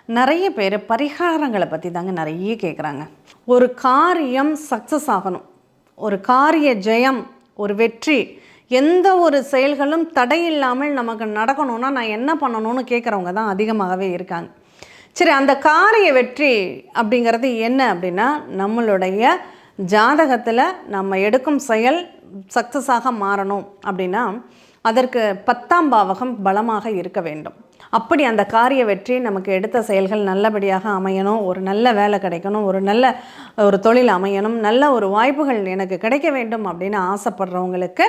நிறைய பேர் பரிகாரங்களை பற்றி தாங்க நிறைய கேட்குறாங்க. ஒரு காரியம் சக்ஸஸ் ஆகணும், ஒரு காரிய ஜெயம், ஒரு வெற்றி, எந்த ஒரு செயல்களும் தடையில்லாமல் நமக்கு நடக்கணும்னா நான் என்ன பண்ணணும்னு கேட்குறவங்க தான் அதிகமாகவே இருக்காங்க. சரி, அந்த காரிய வெற்றி அப்படிங்கிறது என்ன அப்படின்னா, நம்மளுடைய ஜாதகத்தில் நம்ம எடுக்கும் செயல் சக்ஸஸாக மாறணும் அப்படின்னா அதற்கு 10ஆம் பாவகம் பலமாக இருக்க வேண்டும். அப்படி அந்த காரிய வெற்றி நமக்கு எடுத்த செயல்கள் நல்லபடியாக அமையணும், ஒரு நல்ல வேலை கிடைக்கணும், ஒரு தொழில் அமையணும், நல்ல ஒரு வாய்ப்புகள் எனக்கு கிடைக்க வேண்டும் அப்படின்னு ஆசைப்படுறவங்களுக்கு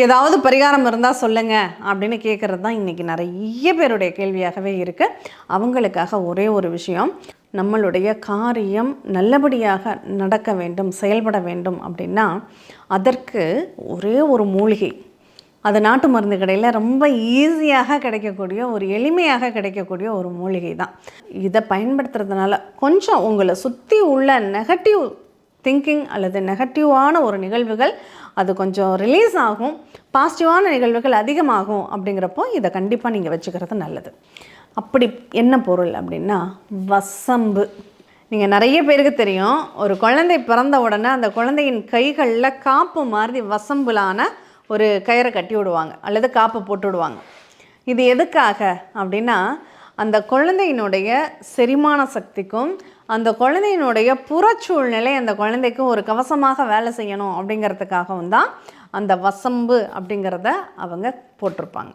ஏதாவது பரிகாரம் இருந்தால் சொல்லுங்கள் அப்படின்னு கேட்குறது தான் இன்றைக்கி நிறைய பேருடைய கேள்வியாகவே இருக்குது. அவங்களுக்காக ஒரே ஒரு விஷயம், நம்மளுடைய காரியம் நல்லபடியாக நடக்க வேண்டும், செயல்பட வேண்டும் அப்படின்னா அதற்கு ஒரே ஒரு மூலிகை, அது நாட்டு மருந்து கடையில் ரொம்ப ஈஸியாக கிடைக்கக்கூடிய, ஒரு எளிமையாக கிடைக்கக்கூடிய ஒரு மூலிகை தான். இதை பயன்படுத்துறதுனால கொஞ்சம் உங்களை சுற்றி உள்ள நெகட்டிவ் திங்கிங் அல்லது நெகட்டிவான ஒரு நிகழ்வுகள் அது கொஞ்சம் ரிலீஸ் ஆகும், பாசிட்டிவான நிகழ்வுகள் அதிகமாகும். அப்படிங்கிறப்போ இதை கண்டிப்பாக நீங்கள் வச்சுக்கிறது நல்லது. அப்படி என்ன பொருள் அப்படின்னா வசம்பு. நீங்கள் நிறைய பேருக்கு தெரியும், ஒரு குழந்தை பிறந்த உடனே அந்த குழந்தையின் கைகளில் காப்பு மாதிரி வசம்புலான ஒரு கயிறை கட்டி விடுவாங்க அல்லது காப்பை போட்டு விடுவாங்க. இது எதுக்காக அப்படின்னா அந்த குழந்தையினுடைய செரிமான சக்திக்கும் அந்த குழந்தையினுடைய புறச்சூழ்நிலை அந்த குழந்தைக்கு ஒரு கவசமாக வேலை செய்யணும் அப்படிங்கிறதுக்காகவும் தான் அந்த வசம்பு அப்படிங்கிறத அவங்க போட்டிருப்பாங்க.